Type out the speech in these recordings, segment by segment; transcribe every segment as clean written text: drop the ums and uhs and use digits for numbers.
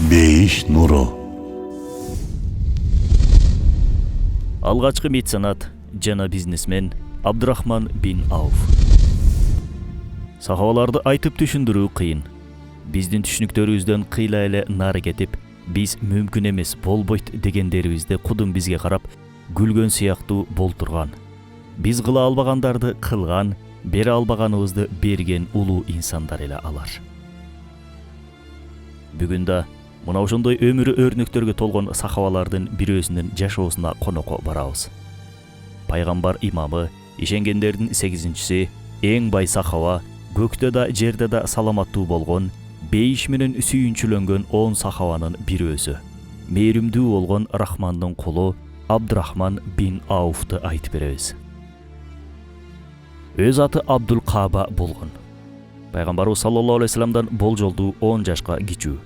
Бейиш нуру. Алгачкы меценат жана бизнесмен Абдурахман бин Ауф. Сахабаларды айтып түшүндүрүү кыйын. Биздин түшүнүктөрүбүздөн кыйла эле нары кетип, биз мүмкүн эмес болбойт дегендерибизде кудум бизге карап күлгөн сыяктуу болтурган. Биз кыла албагандарды кылган, бере албаганыбызды берген улуу инсандар эле алар. Бүгүн да мына ошондой өмүрү өрнөктөргө толгон сахабалардын бирөөсүнүн жашоосуна конокко барабыз. Пайгамбар имамы, ишенгендердин 8-си, эң бай сахаба, көктө да жерде да саламаттуу болгон, бейиш менен сүйүнчүлөнгөн 10 сахабанын бирөөсү, мээримдүү болгон Рахмандын кулу Абдурахман бин Ауфты айтып беребиз. Өз аты Абдул Каба болгон. Пайгамбарыбыз саллаллаху алейхи вассаламдан болжолдуу 10 жашка кичүү.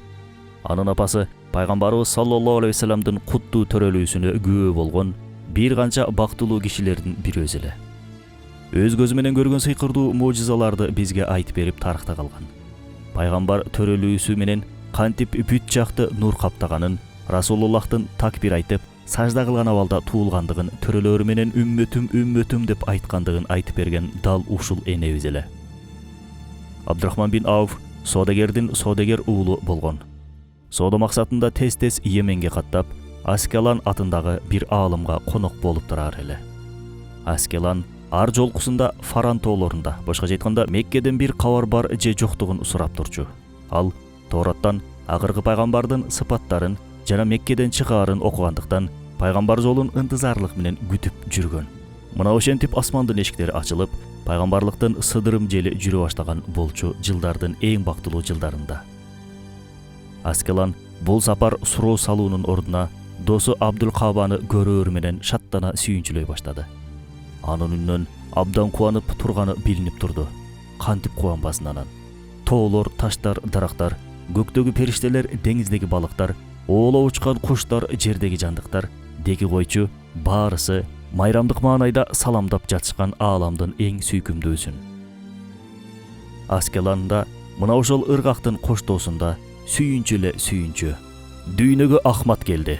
Анын апасы Пайгамбарыбыз саллаллаху алейхи вассаламдын куттуу төрөлүүсүнө күбө болгон бир канча бактылуу кишилердин бирөөсү эле. Өз көзү менен көргөн сыйкырдуу мужизаларды бизге айтып берип тарыхта калган. Пайгамбар төрөлүүсү менен кантип бүт жакты нур каптаганын, Расулуллахтын такбир айтып, сажда кылган абалда туулгандыгын, төрөлөрү менен үммөтүм деп айткандыгын айтып берген дал ушул энебиз эле. Абдурахман бин Ауф содагердин содагер уулу болгон. Соода максатында тез-тез Йеменге каттап, Аскелан атындагы бир аалымга конок болуп турар эле. Аскелан ар жолкусунда Фаран тоолорунда, башкача айтканда Меккеден бир кабар бар же жоктугун сурап турчу. Ал Тораттан акыркы пайгамбардын сыпаттарын жана Меккеден чыгаарын окугандыктан пайгамбар жолун ынтызарлык менен күтүп жүргөн. Мына ошентип асмандын эшиктери ачылып, пайгамбарлыктын сыдырым жели жүрө баштаган болчу жылдардын эң бактылуу жылдарында. Аскелан бул сапар суроо салуунун ордуна досу Абдул Кабаны көрөөр менен шаттана сүйүнчүлөй баштады. Анын үнүнөн абдан кубанып турганы билинип турду. Кантип кубанбасын анан? Тоолор, таштар, дарактар, көктөгү периштелер, деңиздеги балыктар, оолоп учкан куштар, жердеги жандыктар, деги койчу, баарысы майрамдык маанайда саламдап жатышкан ааламдын эң сүйкүмдүүсүн. Аскеланда мына ошол ыргактын коштоосунда сүйүнчү эле сүйүнчү. Дүйнөгө ахмат келди,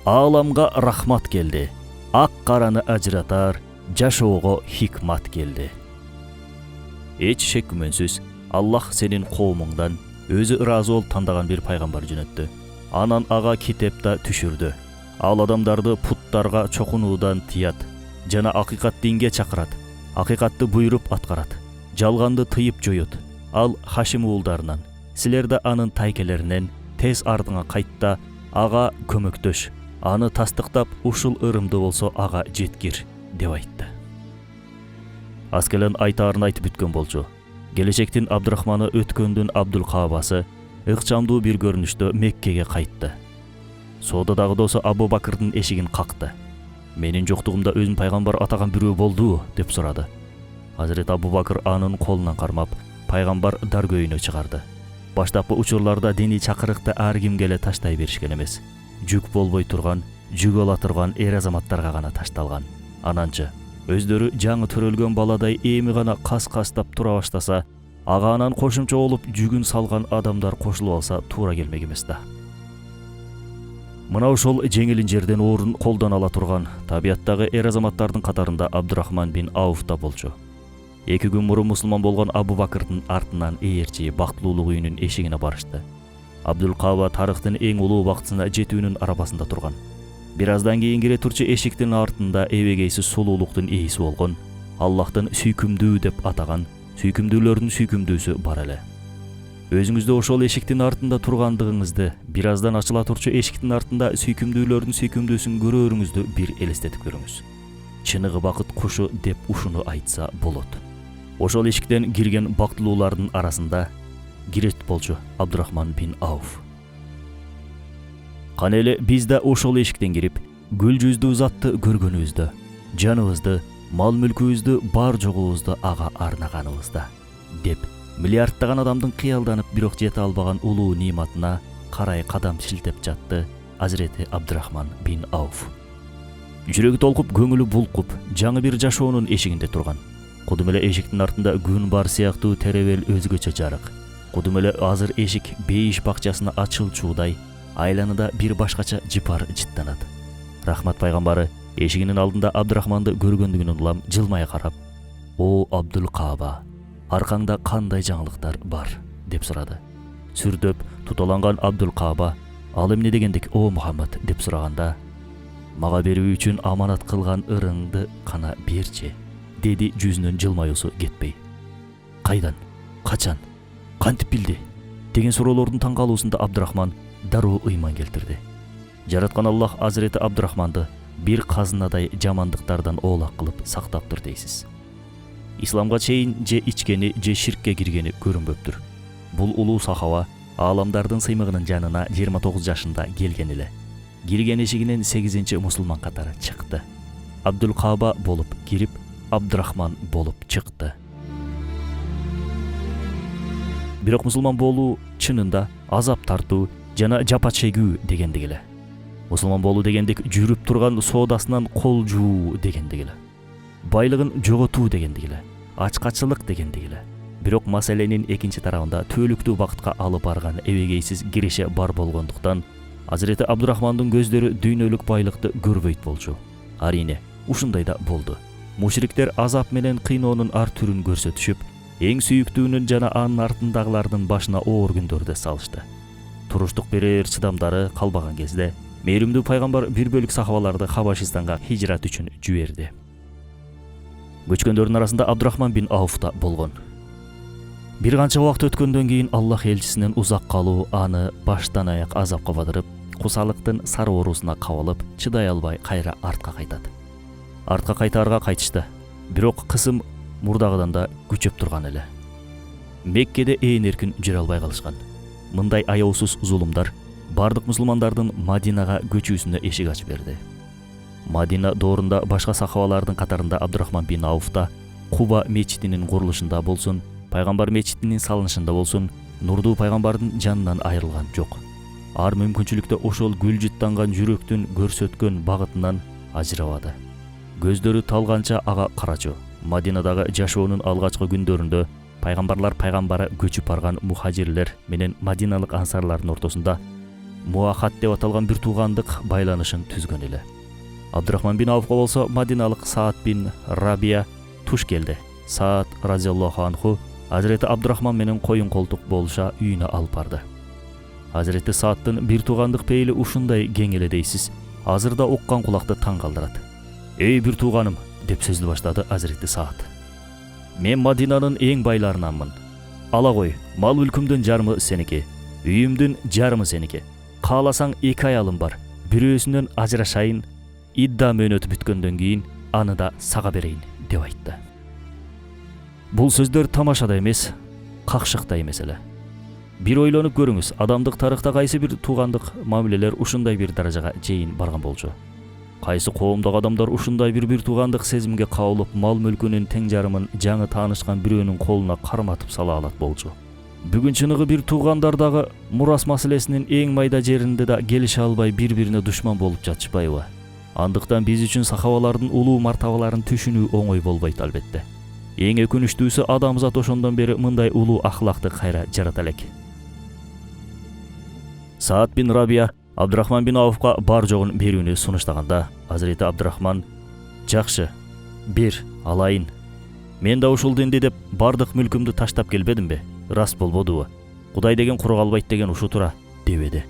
ааламга рахмат келди, ак караны ажыратар, жашоого хикмат келди. Эч шек күмөнсүз Аллах сенин коомуңдан өзү ыраазы болуп тандаган бир пайгамбар жөнөттү. Анан ага китеп да түшүрдү. Ал адамдарды путтарга чокунуудан тыят, жана акыйкат динге чакырат, акыйкатты буйруп аткарат, жалганды тыйып жоет. Ал Хашим уулдарынан, силер да анын тайкелеринен тез ардыңа кайтта, ага көмөктөш, аны тастыктап ушул ырымды болсо ага жеткир деп айтты. Аскелан айтаарын айтып бүткөн болчу. Келечектин Абдурахманы өткөндүн Абдул Кабасы ыкчамдуу бир көрүнүштө Меккеге кайтты. Соодадагы досу Абу Бакырдын эшигин какты. Менин жоктугумда өзүн пайгамбар атаган бирөө болду деп сурады. Азирет Абу Бакыр анын колунан кармап, пайгамбар даргөйүнө чыгарды. Баштапкы учурларда диний чакырыкты ар кимге эле таштай беришкен эмес. Жүк болбой турган, жүк ала турган эр азаматтарга гана ташталган. Ананчы өздөрү жаңы төрөлгөн баладай эми гана кас-кастап тура баштаса, ага анан кошумча болуп жүгүн салган адамдар кошулуп алса туура келмек эмес да. Мына ошол жеңилин жерден орун колдон ала турган табияттагы эр азаматтардын катарында Абдурахман бин Ауф да болчу. 2 күн мурун мусулман болгон Абу Бакырдын артынан ээрчи бактылуулук үйүнүн эшигине барышты. Абдул Каба тарыхтын эң улуу бактысына жетүүнүн арабасында турган. Бир аздан кийин кире турчу эшиктин артында эбегейсиз сулуулуктун ээси болгон, Аллахтын сүйкүмдүү деп атаган, сүйкүмдүүлөрдүн сүйкүмдүүсү бар эле. Өзүңүздө ошол эшиктин артында тургандыгыңызды, бир аздан ачыла турчу эшиктин артында сүйкүмдүүлөрдүн сүйкүмдүүсүн көрөөрүңүздү бир элестетип көрүңүз. Чыныгы бакыт кушу деп ушуну айтса болот. Ошол эшиктен кирген бактылуулардын арасында кирет болчу Абдурахман бин Ауф. Кана эле биз да ошол эшиктен кирип, гүл жүздүү затты көргөнүбүздө, жаныбызды, мал мүлкүбүздү, бар жогубузду ага арнаганыбызда деп миллиарддаган адамдын кыялданып бирок жете албаган улуу ниматына карай кадам шилтеп жатты Азирети Абдурахман бин Ауф. Жүрөгү толкуп, көңүлү булкуп, жаңы бир жашоонун эшигинде турган. Кудум эле эшиктин артында күн бар сыяктуу теребел өзгөчө жарык. Кудум эле азыр эшик бейиш бакчасына ачылчуудай айланында бир башкача жыпар жыттанат. Рахмат пайгамбары эшигинин алдында Абдурахманды көргөндүгүнөн улам жылмая карап: "О Абдул Кааба, аркаңда кандай жаңылыктар бар?" деп сурады. Сүрдөп туталанган Абдул Кааба: "Ал эмне дегендик, о Мухаммад?" деп сураганда: "Мага берүү үчүн аманат кылган ырыңды кана берчи", деди жүзүнөн жылмаюусу кетпей. "Кайдан? Качан? Кантип билди?" деген суроолордун таң калуусунда Абдурахман дароо ыйман келтирди. Жараткан Аллах Азирети Абдурахманды бир казынадай жамандыктардан оолак кылып сактаптыр дейсиз. Исламга чейин же ичкени же ширкке киргени көрүнбөптүр. Бул улуу сахаба ааламдардын сыймыгынын жанына 29 жашында келген эле. Кирген эшигинен 8 мусулман катары чыкты. Абдул Кааба болуп кирип, Абдурахман болуп чыкты. Бирок мусулман болуу чынында азап тартуу жана жапа чегүү дегендик эле. Мусулман болуу дегендик жүрүп турган соодасынан кол жуу дегендик эле. Байлыгын жоготуу дегендик эле. Ачкачылык дегендик эле. Бирок маселенин экинчи тарабында түбөлүктүү бакытка алып барган эбегейсиз киреше бар болгондуктан Азирети Абдурахмандын көздөрү дүйнөлүк байлыкты көрбөйт болчу. Арине, ушундай да болду. Мушриктер азап менен кыйноонун ар түрүн көрсөтүшүп, эң сүйүктүүнүн жана анын артындагылардын башына оор күндөрдү салышты. Туруштук берер чыдамдары калбаган кезде мээримдүү пайгамбар бир бөлүк сахабаларды Хабашистанга хижрат үчүн жиберди. Көчкөндөрдүн арасында Абдурахман бин Ауф да болгон. Бир канча убакыт өткөндөн кийин Аллах элчисинин узак калуу аны баштан аяк азапка батырып, кусалыктын сары оорусуна кабылып, чыдай албай кайра артка кайтат. Артка кайтаарга кайтышты. Бирок кысым мурдагыдан да күчөп турган эле. Меккеде ээн эркин жүрө албай калышкан. Мындай аяусуз зулумдар бардык мусулмандардын Мадинага көчүүсүнө эшик ачып берди. Мадина доорунда башка сахабалардын катарында Абдурахман бин Ауф да Куба мечитинин курулушунда болсун, пайгамбар мечитинин салынышында болсун, нурдуу пайгамбардын жанынан айрылган жок. Ар мүмкүнчүлүктө ошол гүл жыттанган жүрөктүн көрсөткөн багытынан ажырабады. Көздөрү талганча ага карачу. Мадинадагы жашоонун алгачкы күндөрүндө пайгамбарлар пайгамбары көчүп барган мухажирлер менен мадиналык ансарлардын ортосунда муахат деп аталган бир туугандык байланышын түзгөн эле. Абдурахман бин Ауфка болсо Мадиналык Саад бин Рабия туш келди. Саад разияллаху анху Азирети Абдурахман менен коюн колтук болуша үйүнө алып барды. Азирети Саадтын бир туугандык пейили ушундай кең эле дейсиз. Азырда уккан кулакты таң калтырат. "Эй бир тууганым", деп сөздү баштады Азирети Саад. "Мен Мадинанын эң байларынанмын. Ала кой, мал мүлкүмдүн жарымы сеники, үйүмдүн жарымы сеники. Кааласаң 2 аялым бар. Бирөөсүнөн ажырашайын, идда мөөнөтү бүткөндөн кийин аны да сага берейин", деп айтты. Бул сөздөр тамаша да эмес, какшык да эмес эле. Бир ойлонуп көрүңүз, адамдык тарыхта кайсы бир туугандык мамилелер ушундай бир даражага чейин барган болчу? Кайсы коомдогу адамдар ушундай бир туугандык сезимге кабылып, мал мүлкүнүн тең жарымын жаңы таанышкан бирөөнүн колуна карматып сала алат болчу? Бүгүн чыныгы бир туугандардагы мурас маселесинин эң майда жеринде да келише албай бири-бирине душман болуп жатышпайбы? Андыктан биз үчүн сахабалардын улуу мартабаларын түшүнүү оңой болбойт албетте. Эң өкүнүчтүүсү адамзат ошондон бери мындай улуу ахлакты кайра жарата элек. Саад бин Рабия Абдурахман бин Ауфка бар жогун берүүнү сунуштаганда, Азирети Абдурахман: "Жакшы, бер, алайын. Мен да ушул динди деп бардык мүлкүмдү таштап келбедимби? Рас болбодубу? Кудай деген куру калбайт деген ушу тура", дебеди.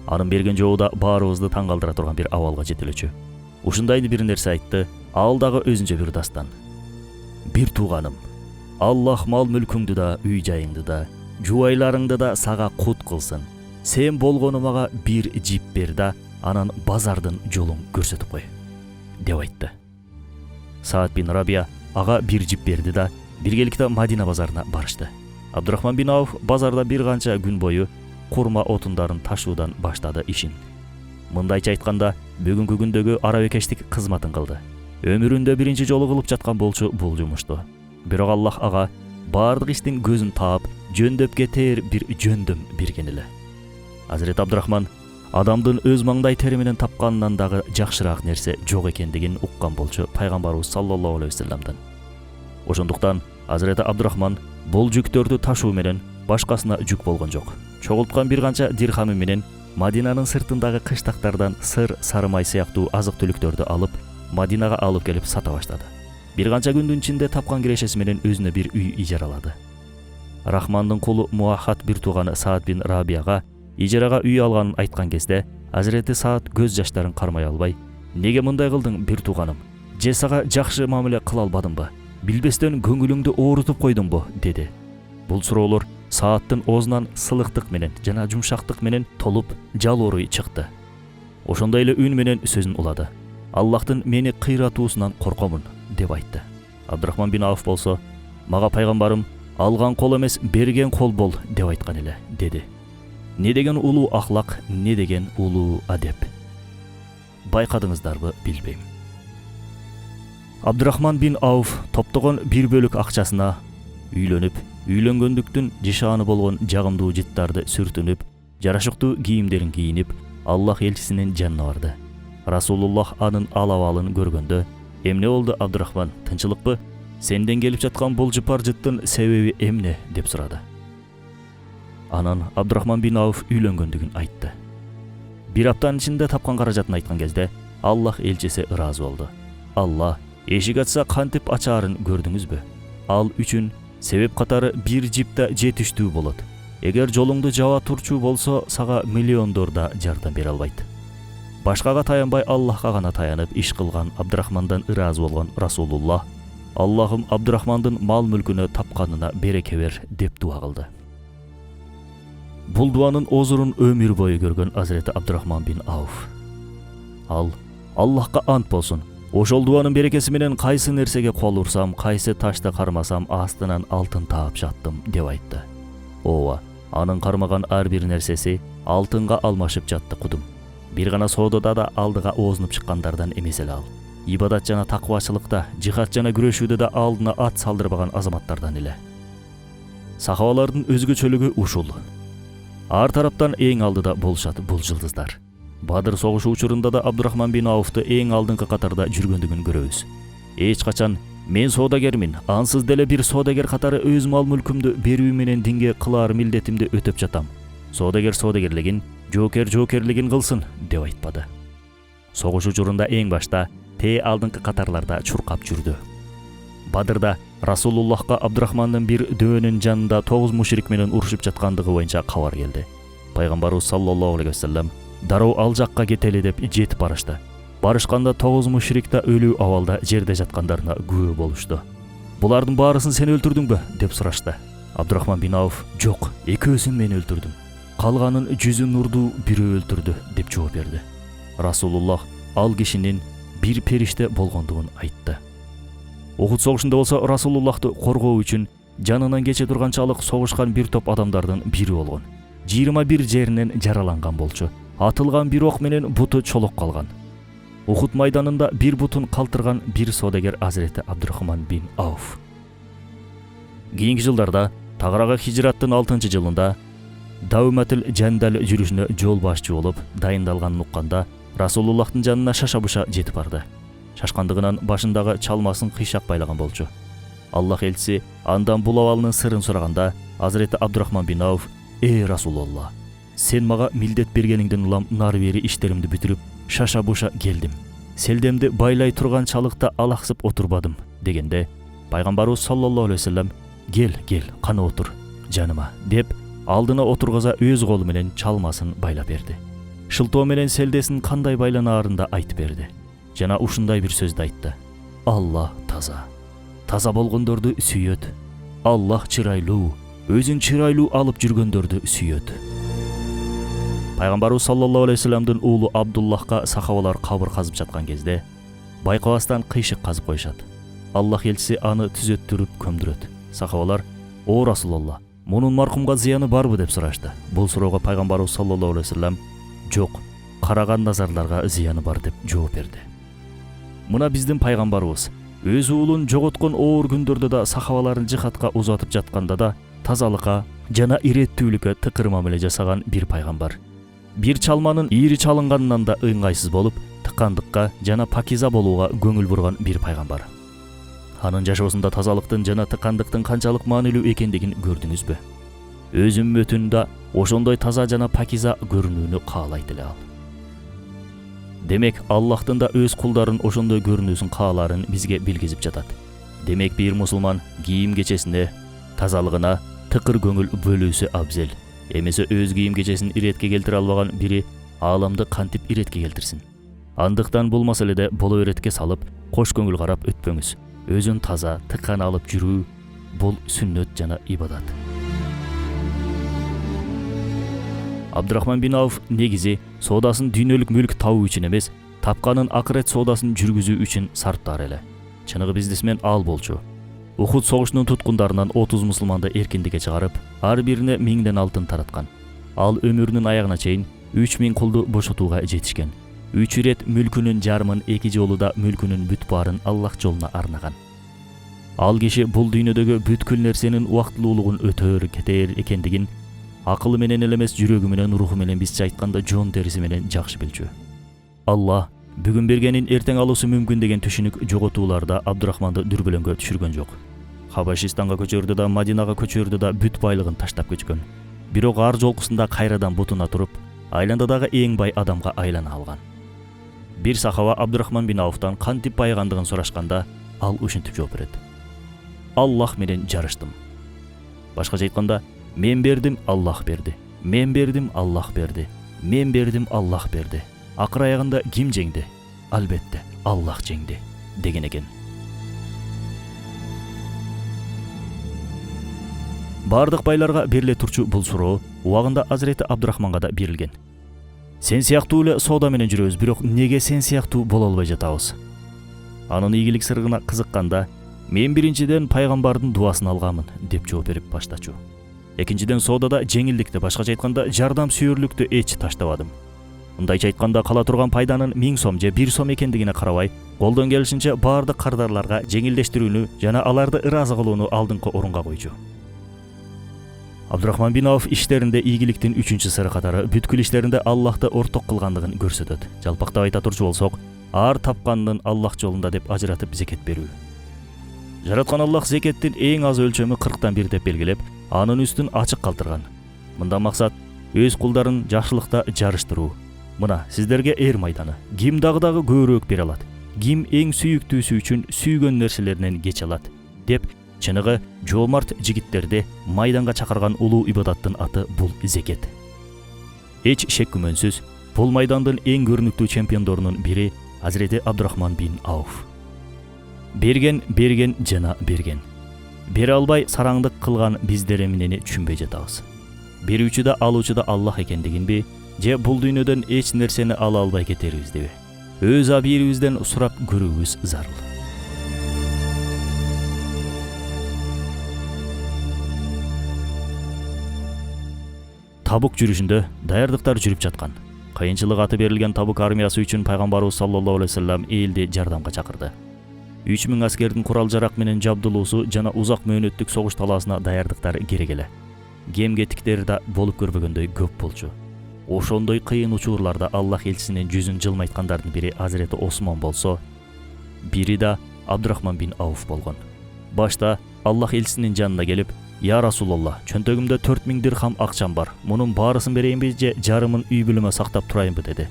Анын берген жообу да баарыбызды таң калтыра турган бир абалга жетелечү. Ушундай бир нерсе айтты, ал дагы өзүнчө бир дастан. "Бир тууганым, Аллах мал мүлкүңдү да, үй жайыңды да, жубайларыңды да сага кут кылсын. Сен болгону мага бир жип бер да, анан базардын жолун көрсөтүп кой", деп айтты. Саад бин Рабия ага бир жип берди да, биргеликте Мадина базарына барышты. Абдурахман бин Ауф базарда бир канча күн бою курма отундарын ташуудан баштады ишин. Мындайча айтканда, бүгүнкү күндөгү арабекештик кызматын кылды. Өмүрүндө биринчи жолу кылып жаткан болчу бул жумушту. Бирок Аллах ага бардык иштин көзүн таап, жөндөп кетер бир жөндөм берген эле. Азирет Абдурахман адамдын өз маңдай тери менен тапканынан дагы жакшыраак нерсе жок экендигин уккан болчу пайгамбарыбыз саллаллаху алейхи вассаламдан. Ошондуктан Азирет Абдурахман бул жүктөрдү ташуу менен башкасына жүк болгон жок. Чогулткан бир канча дирхами менен Мадинанын сыртындагы кыштактардан сыр, сары май сыяктуу азык-түлүктөрдү алып, Мадинага алып келип сата баштады. Бир канча күндүн ичинде тапкан кирешеси менен өзүнө бир үй ижаралады. Рахмандын кулу Муахат бир тууганы Саад бин Рабияга ижарага үй алганын айткан кезде, Азирети Саад көз жаштарын кармай албай: "Неге мындай кылдың, бир тууганым? Же сага жакшы мамиле кыла албадымбы? Билбестен көңүлүңдү оорутуп койдумбу?" деди. Бул суроолор Сааттын оозунан сылыктык менен жана жумшактык менен толуп жалооруй чыкты. Ошондой эле үн менен сөзүн улады: "Аллахтын мени кыйратуусунан коркомун" деп айтты. Абдурахман бин Ауф болсо: "Мага пайгамбарым алган кол эмес, берген кол бол деп айткан эле" деди. Не деген улуу ахлак, не деген улуу адеп. Байкадыңыздарбы билбейм. Абдурахман бин Ауф топтогон бир бөлүк акчасына үйлөнүп, үйлөнгөндүктүн жишааны болгон жагымдуу жыттарды сүртүнүп, жарашыктуу кийимдерин кийинип, Аллах элчисинин жанына барды. Расулуллах анын ал-абалын көргөндө: "Эмне болду, Абдурахман, тынчылыкпы? Сенден келип жаткан бул жыпар жыттын себеби эмне?" деп сурады. Анан Абдурахман бин Ауф үйлөнгөндүгүн айтты. Бир аптанын ичинде тапкан каражатын айткан кезде, Аллах элчиси ыраазы болду. "Алла эшик ачса кантип ачаарын көрдүңүзбү? Ал үчүн себеп катары бир жипта жетиштүү болот. Эгер жолуңду жаба турчу болсо, сага миллиондор да жардам бере албайт." Башкага таянбай Аллахка гана таянып иш кылган Абдурахмандан ыраазы болгон Расулуллах: "Аллахым Абдурахмандын мал мүлкүнө тапканына береке бер" деп дуа кылды. Бул дуанын озурун өмүр бою көргөн Азирети Абдурахман бин Ауф: "Ал Аллахка ант болсун, ошол дуанын берекеси менен кайсы нерсеге кол урсам, кайсы ташты кармасам, астынан алтын таап жаттым" деп айтты. Ооба, анын кармаган ар бир нерсеси алтынга алмашып жатты кудум. Бир гана соодада да алдыга оозунуп чыккандардан эмес эле ал. Ибадат жана таквачылыкта, жихад жана күрөшүүдө да алдына ат салдырбаган азаматтардан эле. Сахабалардын өзгөчөлүгү ушул. Ар тараптан эң алдыда болушат бул жылдыздар. Бадыр согушу учурунда да Абдурахман бин Ауфты эң алдыңкы катарда жүргөндүгүн көрөбүз. Эч качан "Мен соодагермин, ансыз деле бир соодагер катары өз мал мүлкүмдү берүү менен динге кылар милдетимди өтөп жатам. Соодагер соодагерлигин, жоокер жоокерлигин кылсын" деп айтпады. Согуш учурунда эң башта алдыңкы катарларда чуркап жүрдү. Бадырда Расулуллахка Абдурахмандын бир дөөнүн жанында 9 мушрик менен урушуп жаткандыгы боюнча кабар келди. Пайгамбарыбыз саллаллаху алейхи вассалам дароо ал жакка кетели деп жетип барышты. Барышканда 9 мушрик да өлүү абалда жерде жаткандарына күбө болушту. "Булардын баарысын сен өлтүрдүңбү?" деп сурашты. Абдурахман бин Ауф: "Жок, экөөсүн мен өлтүрдүм. Калганын 100 нурду бирөө өлтүрдү" деп жооп берди. Расулуллах ал кишинин бир периште болгондугун айтты. Ухуд согушунда болсо Расулуллахты коргоо үчүн жанынан кече турганчалык согушкан бир топ адамдардын бири болгон. 21 жеринен жараланган болчу. Атылган бир ок менен буту чолок калган. Ухуд майданында бир бутун калтырган бир соодагер Азирети Абдурахман бин Ауф. Кийинки жылдарда Тагырага хижраттын 6-жылында Дауматыл Жандал жүрүшүнө жол башчы болуп дайындалганын укканда Расулуллахтын жанына шаша-буша жетип барды. Шашкандыгынан башындагы чалмасын кыйшак байлаган болчу. Аллах элчиси андан бул абалынын сырын сураганда, Азирети Абдурахман бин Ауф: "Эй Расулуллах, сен мага милдет бергениңден улам нары бери иштеримди бүтүрүп, шаша-буша келдим. Селдемди байлай турганчалыкта алаксып отурбадым" дегенде, Пайгамбарыбыз саллаллаху алейхи вассалам: Гел, кана отур жаныма" деп алдына отургуза өз колу менен чалмасын байлап берди. Шылтоо менен селдесин кандай байланаарын да айтып берди. Жана ушундай бир сөздү айтты: "Аллах таза. Таза болгондорду сүйөт. Аллах чырайлуу, өзүн чырайлуу алып жүргөндөрдү сүйөт." Пайгамбарыбыз саллаллаху алейхи вассаламдын уулу Абдуллахка сахабалар кабыр казып жаткан кезде байкабастан кыйшык казып коюшат. Аллах элчиси аны түзөттүрүп көмдүрөт. Сахабалар: "О Расулуллах, мунун маркумга зыяны барбы?" деп сурашты. Бул суроого Пайгамбарыбыз саллаллаху алейхи вассалам: "Жок, караган назарларга зыяны бар" деп жооп берди. Мына биздин пайгамбарыбыз өз уулун жоготкон оор күндөрдө да сахабаларын жихадка узатып жатканда да тазалыкка жана иреттүүлүккө тыкыр мамиле жасаган бир пайгамбар. Бир чалманын ийри чалынганынан да ыңгайсыз болуп, тыкандыкка жана пакиза болууга көңүл бурган бир пайгамбар. Анын жашоосунда тазалыктын жана тыкандыктын канчалык маанилүү экендигин көрдүңүзбү? Өз үммөтүн да ошондой таза жана пакиза көрүнүүнү каалайт эле ал. Демек Аллахтын да өз кулдарын ошондой көрүнүүсүн кааларын бизге билгизип жатат. Демек бир мусулман кийим кечесине, тазалыгына тыкыр көңүл бөлүүсү абзел. Эмесе өз кийим кечесин иретке келтире албаган бири ааламды кантип иретке келтирсин? Андыктан бул маселеде боло иретке салып, кош көңүл карап өтпөңүз. Өзүн таза, тыккана алып жүрүү бул сүннөт жана ибадат. Абдурахман бин Ауф негизи соодасын дүйнөлүк мүлк табуу үчүн эмес, тапканын акырет соодасын жүргүзүү үчүн сарптаар эле. Чыныгы бизнесмен ал болчу. Ухуд согушунун туткундарынан 30 мусулманды эркиндикке чыгарып, ар бирине 1000 алтын тараткан. Ал өмүрүнүн аягына чейин 3000 кулду бошотууга жетишкен. 3 ирет мүлкүнүн жарымын, 2 жолу да мүлкүнүн бүт баарын Аллах жолуна арнаган. Ал киши бул дүйнөдөгү бүткүл нерсенин убактылуулугун өтөр кетер экендигин акылы менен эле эмес, жүрөгү менен, руху менен, бизче айтканда жон териси менен жакшы билчү. Аллах бүгүн бергенин эртең алуусу мүмкүн деген түшүнүк жоготууларда Абдурахманды дүрбөлөңгө түшүргөн жок. Хабашистанга көчөрдө да, Мадинага көчөрдө да бүт байлыгын таштап көчкөн. Бирок ар жолкусунда кайрадан бутуна туруп, айландадагы эң бай адамга айлана алган. Бир сахаба Абдурахман бин Ауфтан кантип байыгандыгын сурашканда, ал ушинтип жооп берет: Аллах менен жарыштым. Башкача айтканда, мен бердим, Аллах берди. Мен бердим, Аллах берди. Мен бердим, Аллах берди. Акыр аягында ким жеңди? Албетте, Аллах жеңди деген экен. Бардык байларга бериле турчу бул суроо убагында Азирети Абдурахманга да берилген. Сен сыяктуу эле соода менен жүрөбүз, бирок неге сен сыяктуу боло албай жатабыз? Анын ийгилик сырыгына кызыкканда, мен биринчиден пайгамбардын дуасын алганмын деп жооп берип баштачу. Экинчиден соодада жеңилдикти, башкача айтканда жардам сүйөрлүктү эч таштабадым. Мындайча айтканда кала турган пайданын 1000 сом же 1 сом экендигине карабай, колдон келишинче баардык кардарларга жеңилдештирүүнү жана аларды ыраазы кылууну алдыңкы орунга койчу. Абдурахман бин Ауф иштеринде ийгиликтин 3-чү сыры катары бүткүл иштеринде Аллахты орток кылгандыгын көрсөтөт. Жалпактап айта турчу болсок, ар тапканын Аллах жолунда деп ажыратып зекет берүү. Жараткан Аллах зекеттин эң аз өлчөмү 40тан 1 деп белгилеп, анын үстүн ачык калтырган. Мындан максат өз кулдарын жакшылыкта жарыштыруу. Мына сиздерге эр майданы. Ким дагы көбүрөөк бере алат? Ким эң сүйүктүүсү үчүн сүйгөн нерселеринен кече алат? Деп чыныгы жоомарт жигиттерди майданга чакырган улуу ибадаттын аты бул зекет. Эч шек күмөнсүз, бул майдандын эң көрүнүктүү чемпиондорунун бири Азирети Абдурахман бин Ауф. Берген жана берген. Бере албай сараңдык кылган биздер эмнени түшүнбөй жатабыз. Берүүчү да алуучу да Аллах экендигинби, же бул дүйнөдөн эч нерсени ала албай кетерибиздиби? Өз абийирибизден сурап көрүүбүз зарыл. Табук жүрүшүндө даярдыктар жүрүп жаткан. Кыйынчылык аты берилген Табук армиясы үчүн пайгамбарыбыз саллаллаху алейхи вассалам элди жардамга чакырды. 3000 аскердин курал-жарак менен жабдылуусу жана узак мөөнөттүк согуш талаасына даярдыктар керек эле. Кем-кетиктери да болуп көрбөгөндөй көп болчу. Ошондой кыйын учурларда Аллах элчисинин жүзүн жылмайткандардын бири Азирети Осмон болсо, бири да Абдурахман бин Ауф болгон. Башта Аллах элчисинин жанына келип: "Я Расулаллах, чөнтөгүмдө 4000 дирхам акчам бар. Мунун баарысын берейинби же жарымын үй бүлөмө сактап турайынбы?" деди.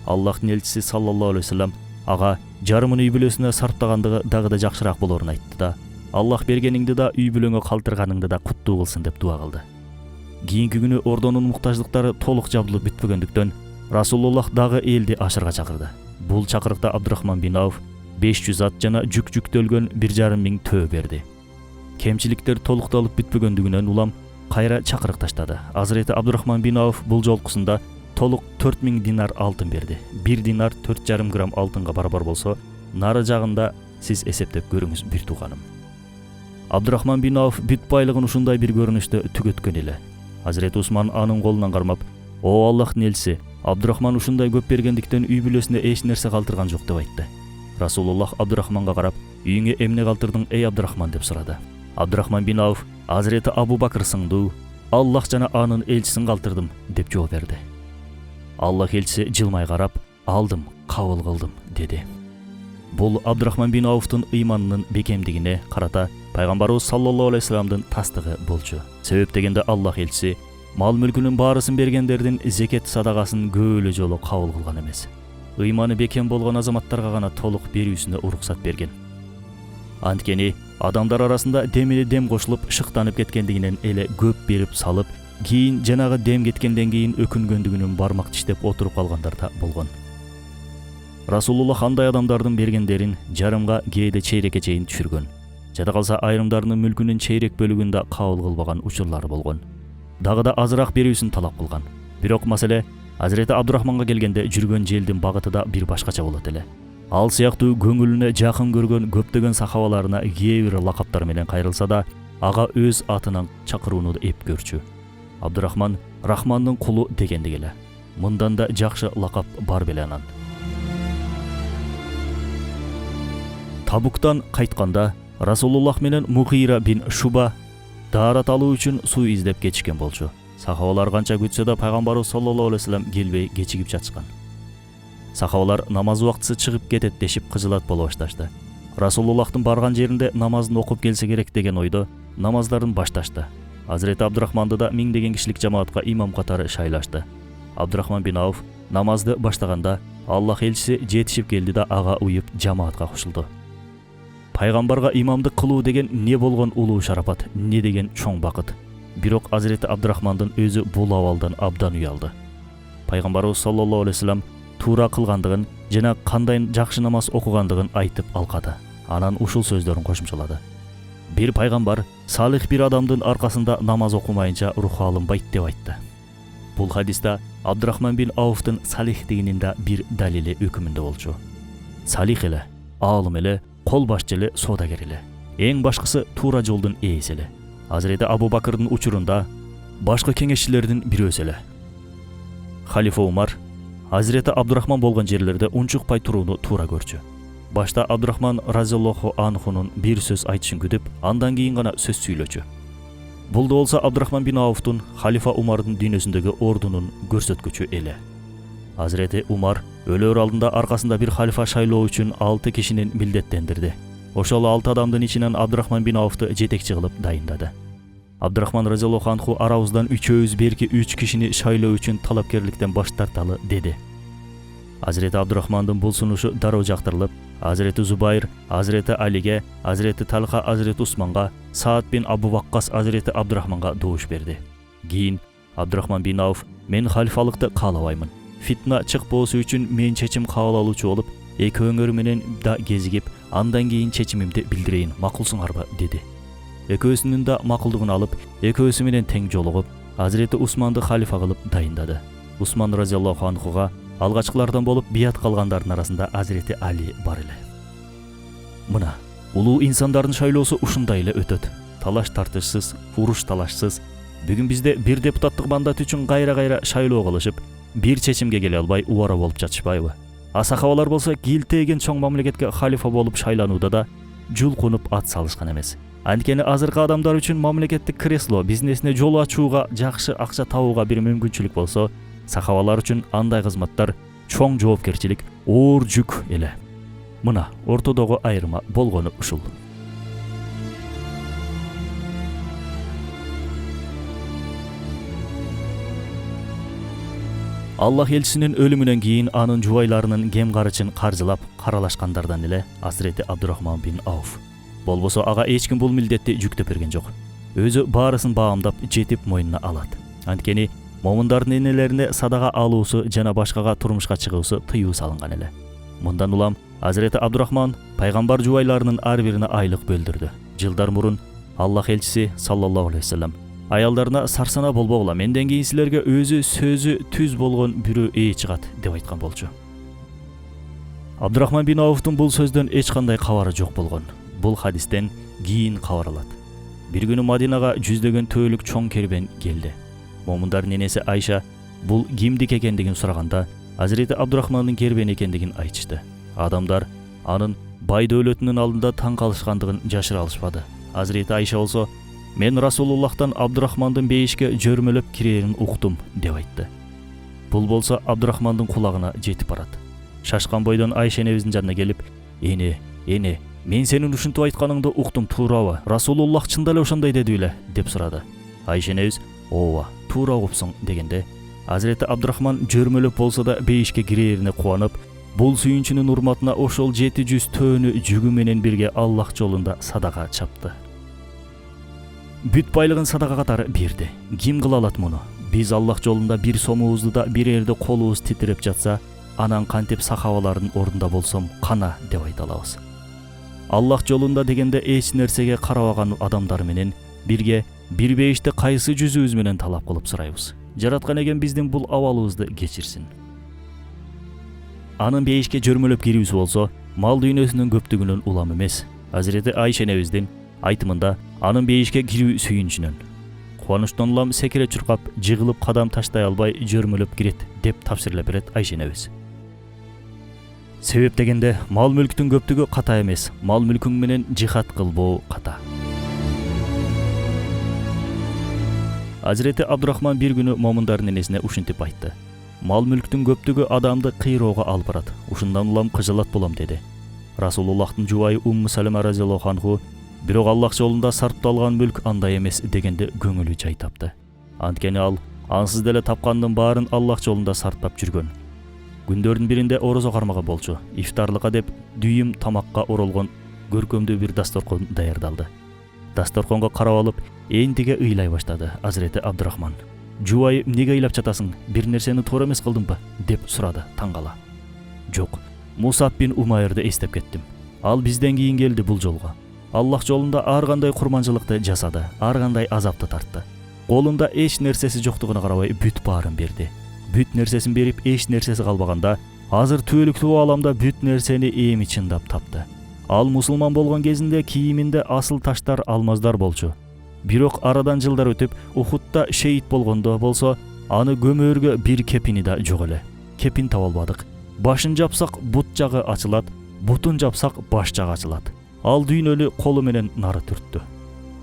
Аллахтын элчиси саллаллаху алейхи вассалам ага жарымын үй бүлөсүнө сарптагандыгы дагы да жакшыраак болорун айтты да, Аллах бергениңди да үй бүлөңө калтырганыңды да куттуу кылсын деп дуа кылды. Кийинки күнү ордонун муктаждыктары толук жабылып бүтпөгөндүктөн Расулуллах дагы элди ашырга чакырды. Бул чакырыкта Абдурахман бин Ауф 500 ат жана жүктөлгөн 1,5 төө берди. Кемчиликтер толукталып бүтпөгөндүгүнөн улам кайра чакырык таштады. Азирети Абдурахман бин Ауф бул жолкусунда толук 4000 динар алтын берди. 1 динар 4,5 грамм алтынга барабар болсо, нары жагында сиз эсептеп көрүңүз бир тууганым. Абдурахман бин Ауф бүт байлыгын ушундай бир көрүнүштө түгөткөн эле. Азирети Усман анын колунан кармап: "О Аллахтын элчиси, Абдурахман ушундай көп бергендиктен үй бүлөсүнө эч нерсе калтырган жок" деп айтты. Расулуллах Абдурахманга карап: "Үйүңө эмне калтырдың, эй Абдурахман?" деп сурады. Абдурахман бин Ауф: "Азирети Абу Бакыр сыңдуу, Аллах жана анын элчисин калтырдым" деп жооп берди. Аллах элчиси жылмай карап: "Алдым, кабыл кылдым" деди. Бул Абдурахман бин Ауфтун ыйманынын бекемдигине карата пайгамбарыбыз саллаллаху алейхи вассаламдын тастыгы болчу. Себеп дегенде Аллах элчиси мал мүлкүнүн баарысын бергендердин зекет садагасын көөлө жолу кабыл кылган эмес. Ыйманы бекем болгон азаматтарга гана толук берүүсүнө уруксат берген. Анткени адамдар арасында демине дем кошулуп шыктанып кеткендигинен эле көп берип салып, кийин жанагы дем кеткенден кийин өкүнгөндүгүнөн бармак тиштеп отуруп калгандар да болгон. Расулуллах андай адамдардын бергендерин жарымга, кээде чейрекке чейин түшүргөн. Жада калса айрымдарынын мүлкүнүн чейрек бөлүгүн да кабыл кылбаган учурлары болгон. Дагы да азыраак берүүсүн талап кылган. Бирок маселе Азирети Абдурахманга келгенде жүргөн желдин багыты да бир башкача болот эле. Ал сыяктуу көңүлүнө жакын көргөн көптөгөн сахабаларына кээ бир лакаптар менен кайрылса да, ага өз атынан чакырууну эп көрчү. Абдурахман Рахмандын кулу дегендик эле. Мындан да жакшы лакап бар беле анан. Табуктан кайтканда Расулуллах менен Мухира бин Шуба даарат алуу үчүн суу издеп кетишкен болчу. Сахабалар канча күтсө да пайгамбарыбыз саллаллаху алейхи вассалам келбей кечигип жатышкан. Сахабалар намаз убактысы чыгып кетет дешип кыжылат боло башташты. Расулуллахтын барган жеринде намазын окуп келсе керек деген ойдо намаздарын башташты. Азирети Абдурахманды да миңдеген кишилик жамаатка имам катары шайлашты. Абдурахман бин Ауф намазды баштаганда Аллах элчиси жетишип келди да ага уюп жамаатка кошулду. Пайгамбарга имамдык кылуу деген не болгон улуу шарапат, не деген чоң бакыт. Бирок Азирети Абдурахмандын өзү бул абалдан абдан уялды. Пайгамбарыбыз саллаллаху алейхи вассалам туура кылгандыгын жана кандай жакшы намаз окугандыгын айтып алкады. Анан ушул сөздөрүн кошумчалады. Бир пайгамбар салих бир адамдын аркасында намаз окумайынча руху алынбайт деп айтты. Бул хадисте Абдурахман бин Ауфтун салихтигинин да бир далили өкүмүндө болчу. Салих эле, аалым эле, кол башчы эле, соодагер эле. Эң башкысы туура жолдун ээси эле. Азирети Абу Бакырдын учурунда башкы кеңешчилердин бирөөсү эле. Халифа Умар Азирети Абдурахман болгон жерлерде унчукпай турууну туура көрчү. Башта Абдурахман разияллаху анхунун бир сөз айтышын күтүп, андан кийин гана сөз сүйлөчү. Бул да болсо Абдурахман бин Ауфтун халифа Умардын дүйнөсүндөгү ордунун көрсөткүчү эле. Азирети Умар өлөр алдында аркасында бир халифа шайлоо үчүн 6 кишинин милдеттендирди. Ошол 6 адамдын ичинен Абдурахман бин Ауфту жетекчи кылып дайындады. Абдурахман разияллаху анху арабыздан үчөөбүз берки 3 кишини шайлоо үчүн талапкерликтен баш тарталы деди. Азирети Абдурахмандын бул сунушу дароо жактырылып, Азирети Зубайр Азирети Алиге, Азирети Талха Азирети Усманга, Саад бин Абу Ваккас Азирети Абдурахманга добуш берди. Кийин Абдурахман бин Ауф: "Мен халифалыкты каалабаймын. Фитна чыкпоосу үчүн мен чечим кабыл алуучу болуп, экөөңөр менен да кезигип, андан кийин чечимимди билдирейин, макулсуңарбы?" деди. Экөөсүнүн да макулдугун алып, экөөсү менен тең жолугуп, Азирети Усманды халифа кылып дайындады. Усман разияллаху анхуга алгачкылардан болуп бият калгандардын арасында Азирети Али бар эле. Мына, улуу инсандардын шайлоосу ушундай эле өтөт. Талаш тартышсыз, уруш талашсыз. Бүгүн бизде бир депутаттык мандат үчүн кайра шайлоо кылышып, бир чечимге келе албай убара болуп жатышпайбы? Сахабалар болсо килтеген чоң мамлекетке халифа болуп шайланууда да жулкунуп ат салышкан эмес. Анткени азыркы адамдар үчүн мамлекеттик кресло бизнесине жол ачууга, жакшы акча табууга бир мүмкүнчүлүк болсо, сахабалар үчүн андай кызматтар чоң жоопкерчилик, оор жүк эле. Мына ортодогу айырма болгону ушул. Аллах элчисинин өлүмүнөн кийин анын жубайларынын кем карычын каржылап каралашкандардан эле Азирети Абдурахман бин Ауф. Болбосо ага эч ким бул милдетти жүктөп берген жок. Өзү баарысын баамдап жетип мойнуна алат. Анткени момундардын энелерине садага алуусу жана башкага турмушка чыгуусу тыюу салынган эле. Мындан улам Азирети Абдурахман пайгамбар жубайларынын ар бирине айлык бөлдүрдү. Жылдар мурун Аллах элчиси саллаллаху алейхи вассалам аялдарына сарсана болбогула, менден кийин силерге өзү сөзү түз болгон бирөө ээ чыгат деп айткан болчу. Абдурахман бин Ауфтун бул сөздөн эч кандай кабары жок болгон. Бул хадистен кийин кабар алат. Бир күнү Мадинага жүздөгөн төөлүк чоң кербен келди. Момундардын энеси Айша бул кимдик экендигин сураганда, Азирети Абдурахмандын кербени экендигин айтышты. Адамдар анын бай дөөлөтүнүн алдында таң калышкандыгын жашыра алышпады. Азирети Айша болсо: "Мен Расулуллахтан Абдурахмандын бейишке жөрмөлөп кирерин уктум" деп айтты. Бул болсо Абдурахмандын кулагына жетип барат. Шашкан бойдон Айша энебиздин жанына келип: "Эне, Мен сенин ушинтип айтканыңды уктум, туурабы? Расулуллах чында эле ошондой деди беле? Деп сурады. Айша энебиз ооба, туура угупсуң дегенде, Азирети Абдурахман жөрмөлөп болсо да бейишке кирээрине кубанып, бул сүйүнчүнүн урматына ошол 700 төөнү жүгү менен бирге Аллах жолунда садака чапты. Бүт байлыгын садака катары берди. Ким кыла алат муну? Биз Аллах жолунда бир сомубузду да бирээрде колубуз титиреп жатса, анан кантип сахабалардын ордунда болсом кана деп айта алабыз. Аллах жолунда дегенде эч нерсеге карабаган адамдар менен бирге бир бейишти кайсы жүзүбүз менен талап кылып сурайбыз. Жараткан эген биздин бул абалыбызды кечирсин. Анын бейишке жөрмөлөп кирүүсү болсо, мал дүйнөсүнүн көптүгүнөн улам эмес. Азирети Айша энебиздин айтымында анын бейишке кирүү сүйүнчүнөн. Кубанычтан улам секире чуркап, жыгылып кадам таштай албай жөрмөлөп кирет деп тафсирлеп берет Айша энебиз. Себеп дегенде мал мүлктүн көптүгү ката эмес, мал мүлкүң менен жихад кылбоо ката. Азирети Абдурахман бир күнү момундардын энесине ушинтип айтты. Мал мүлктүн көптүгү адамды кыйроого алып барат. Ушундан улам кыжалат болом деди. Расулуллахтын жубайы Умму Салама разияллаху анху бирок Аллах жолунда сарпталган мүлк андай эмес дегенде көңүлү жай тапты. Анткени ал ансыз деле тапкандын баарын Аллах жолунда сарптап жүргөн. Күндөрдүн биринде орозо кармаган болчу. Ифтарлыкка деп дүйүм тамакка оролгон көркөмдүү бир дасторкон даярдалды. Дасторконго карап алып, эндиге ыйлай баштады Азирети Абдурахман. Жубайы эмнеге ыйлап жатасың? Бир нерсени туура эмес кылдымбы? Деп сурады таңгала. Жок, Мусаб бин Умайрды эстеп кеттим. Ал бизден кийин келди бул жолго. Аллах жолунда ар кандай курманчылыкты жасады, ар кандай азапты тартты. Колунда эч нерсеси жоктугуна карабай бүт баарын берди. Бүт нерсесин берип эч нерсеси калбаганда, азыр түбөлүктүү ааламда бүт нерсени эми чындап тапты. Ал мусулман болгон кезинде кийиминде асыл таштар, алмаздар болчу. Бирок арадан жылдар өтүп, Ухудда шейит болгондо болсо, аны көмөөргө бир кепини да жок эле. Кепин таба албадык. Башын жапсак бут жагы ачылат, бутун жапсак баш жагы ачылат. Ал дүйнөлү колу менен нары түрттү.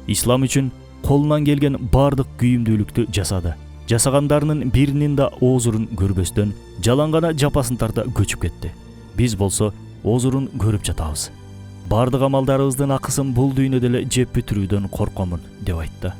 Ислам үчүн колунан келген бардык күйүмдүүлүктү жасады. Жасагандарынын биринин да оозурун көрбөстөн, жалаң гана жапасын тарта көчүп кетти. Биз болсо оозурун көрүп жатабыз. Бардык амалдарыбыздын акысын бул дүйнөдө эле жеп бүтүрүүдөн коркомун деп айтты.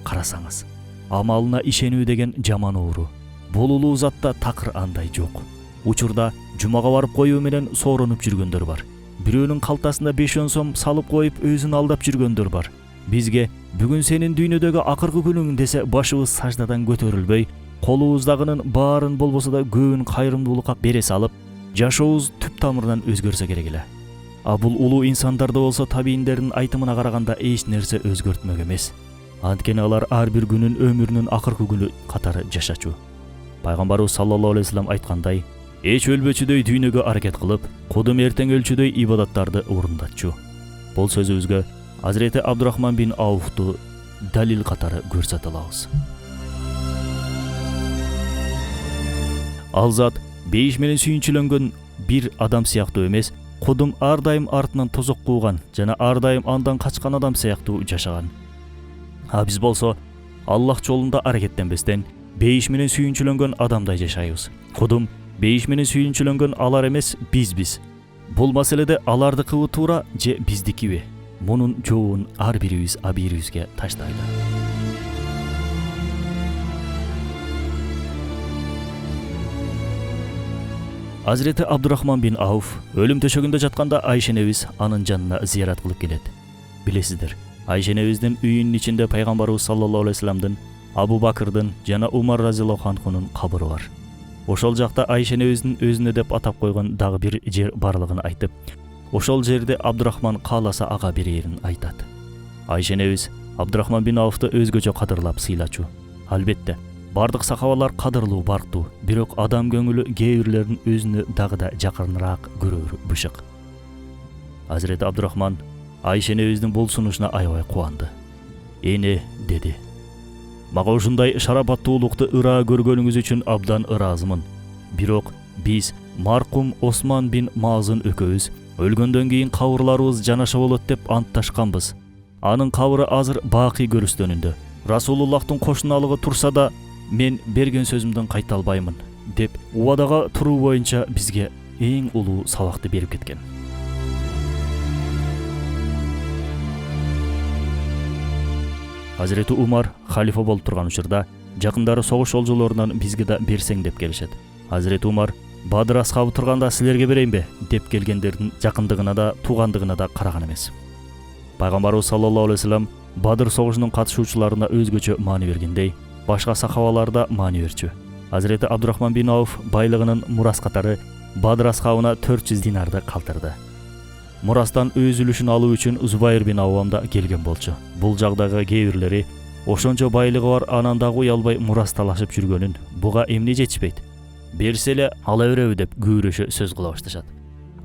Карасаңыз, амалына ишенүү деген жаман оору. Бул улуу затта такыр андай жок. Учурда жумага барып коюу менен сооронуп жүргөндөр бар. Бирөөнүн калтасына 5 сом салып коюп өзүн алдап жүргөндөр бар. Бизге бүгүн сенин дүйнөдөгү акыркы күнүң десе башыбыз саждадан көтөрүлбөй, колубуздагынын баарын болбосо да көбүн кайрымдуулукка бере салып, жашообуз түп тамырынан өзгөрсө керек эле. А бул улуу инсандарда болсо табийиндердин айтымына караганда эч нерсе өзгөртмөк эмес. Анткени алар ар бир күнүн өмүрүнүн акыркы күнү катары жашачу. Пайгамбарыбыз саллаллаху алейхи вассалам айткандай, эч өлбөчүдөй дүйнөгө аракет кылып, кудум эртең өлчүдөй ибадаттарды орундатчу. Бул сөзүбүзгө Азирети Абдурахман бин Ауфту далил катары көрсөтө алабыз. Ал зат бейиш менен сүйүнчүлөнгөн бир адам сыяктуу эмес, кудум ар дайым артынан тозок кууган жана ар дайым андан качкан адам сыяктуу жашаган. А биз болсо Аллах жолунда аракеттенбестен бейиш менен сүйүнчүлөнгөн адамдай жашайбыз. Кудум бейиш менен сүйүнчүлөнгөн алар эмес, бизбиз. Бул маселеде алардыкыбы туура же биздикиби? Мунун жообун ар бирибиз абийирибизге таштайлы. Азирети Абдурахман бин Ауф өлүм төшөгүндө жатканда Айша энебиз анын жанына зыярат кылып келет. Билесиздер, Айша энебиздин үйүнүн ичинде пайгамбарыбыз саллаллаху алейхи вассаламдын, Абу Бакырдын жана Умар разияллаху анхунун кабыры бар. Ошол жакта Айша энебиздин өзүнө деп атап койгон дагы бир жер барлыгын айтып, ошол жерде Абдурахман кааласа ага берерин айтат. Айша энебиз Абдурахман бин Ауфты өзгөчө кадырлап сыйлачу. Албетте, бардык сахабалар кадырлуу барктуу, бирок адам көңүлү кээ бирлердин өзүнө дагы да жакыныраак көрөөрү бышык. Азирети Абдурахман Айша энебиздин бул сунушуна аябай кубанды. Эне деди, мага ушундай шарапаттуулукту ыраа көргөнүңүз үчүн абдан ыраазымын. Бирок биз маркум Осман бин Мазын экөөбүз өлгөндөн кийин кабырларыбыз жанаша болот деп антташканбыз. Анын кабыры азыр бакый көрүстөнүндө. Расулуллахтын кошуналыгы турса да, мен берген сөзүмдөн кайта албаймын деп убадага туруу боюнча бизге эң улуу сабакты берип кеткен. Hazreti Umar халифа болуп турган учурда жакындары согуш олжолорунан бизге да берсең деп келишет. Hazreti Umar Бадыр асхабы турганда силерге берейинби деп келгендердин жакындыгына да туугандыгына да караган эмес. Пайгамбарыбыз саллаллаху алейхи вассалам Бадыр согушунун катышуучуларына өзгөчө маани бергендей, башка сахабалар да маани берчү. Hazreti Abdurrahman bin Auf байлыгынын мурас катары Бадыр асхабына 400 динарды калтырды. Мурастан өз үлүшүн алуу үчүн Зубайр бин Аввам да келген болчу. Бул жагдагы кээ бирлери ошончо байлыгы бар анан дагы уялбай мурас талашып жүргөнүн буга эмне жетишпейт? Берсе эле ала береби деп күбүрөшө сөз кыла башташат.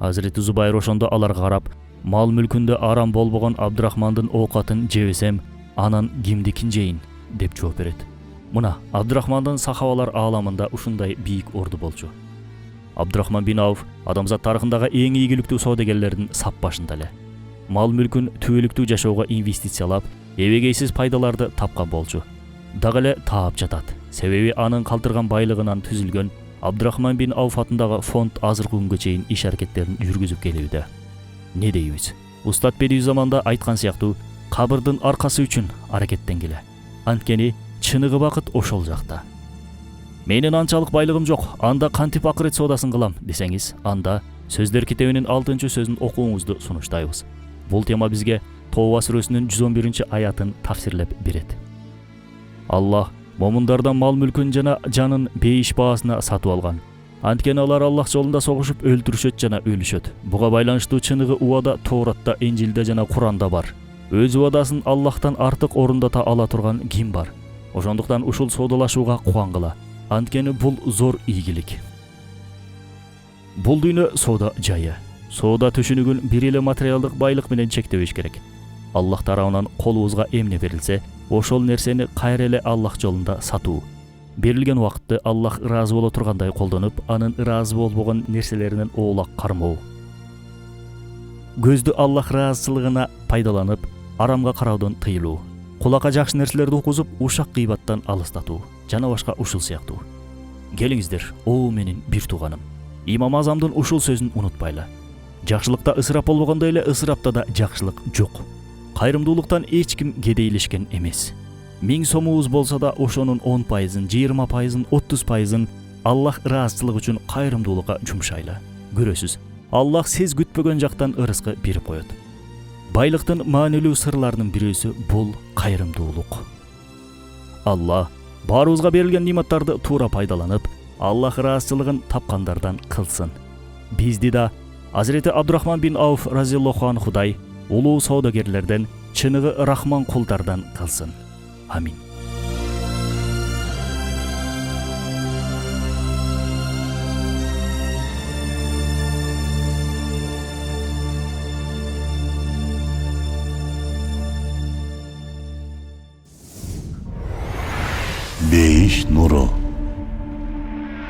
Hazreti Зубайр ошондо аларга карап, мал мүлкүндө арам болбогон Абдурахмандын оокатын жебесем, анан кимдикин жейин деп жооп берет. Мына Абдурахмандын сахабалар ааламында ушундай бийик орду болчу. Абдурахман бин Ауф адамзат тарыхындагы эң ийгиликтүү соодагерлердин сап башында эле. Мал мүлкүн түбөлүктүү жашоого инвестициялап, эбегейсиз пайдаларды тапкан болчу. Дагы эле таап жатат. Себеби анын калтырган байлыгынан түзүлгөн Абдурахман бин Ауф атындагы фонд азыркы күнгө чейин иш аракеттерин жүргүзүп келүүдө. Не дейбиз? Устат Бедиузаманда айткан сыяктуу, кабырдын аркасы үчүн аракеттенгиле. Анткени чыныгы бакыт ошол жакта. Менин анчалык байлыгым жок, анда кантип акырет соодасын кылам десеңиз, анда Сөздөр китебинин 6-сөзүн окууңузду сунуштайбыз. Бул тема бизге Тооба сүрөсүнүн 111-аятын тафсирлеп берет. Аллах момундардан мал мүлкүн жана жанын бейиш баасына сатып алган. Анткени алар Аллах жолунда согушуп өлтүрүшөт жана өлүшөт. Буга байланыштуу чыныгы убада Тооратта, Инжилде жана Куранда бар. Өз убадасын Аллахтан артык орундата ала турган ким бар? Ошондуктан ушул соодалашууга кубангыла. Анткени бул зор ийгилик. Бул дүйнө соода жайы. Соода түшүнүгүн бир эле материалдык байлык менен чектебеш керек. Аллах тарабынан колубузга эмне берилсе, ошол нерсени кайра эле Аллах жолунда сатуу. Берилген убакытты Аллах ыраазы боло тургандай колдонуп, анын ыраазы болбогон нерселеринен оолак кармоо. Көздү Аллах ыраазычылыгына пайдаланып, арамга кароодон тыйылуу. Кулакка жакшы нерселерди укузуп, ушак кыйбаттан алыстатуу жана башка ушул сыяктуу. Келиңиздер, о менин бир тууганым. Имам Азамдын ушул сөзүн унутпайлы. Жакшылыкта ысырап болбогондой эле ысырапта да жакшылык жок. Кайрымдуулуктан эч ким кедейлешкен эмес. 1000 сомубуз болсо да ошонун 10%, 20%, 30% Аллах ыраазычылык үчүн кайрымдуулукка жумшайлы. Көрөсүз, Аллах сез күтпөгөн жактан ырыскы берип коет. Байлыктын маанилүү сырларынын бирөөсү бул кайрымдуулук. Аллах баарыбызга берилген ниматтарды туура пайдаланып, Аллах ыраазычылыгын тапкандардан кылсын. Бизди да Hazreti Abdurrahman bin Auf разияллаху анхудай улуу соодагерлерден, чыныгы рахман кулдардан кылсын. Амин. Бейиш нуру.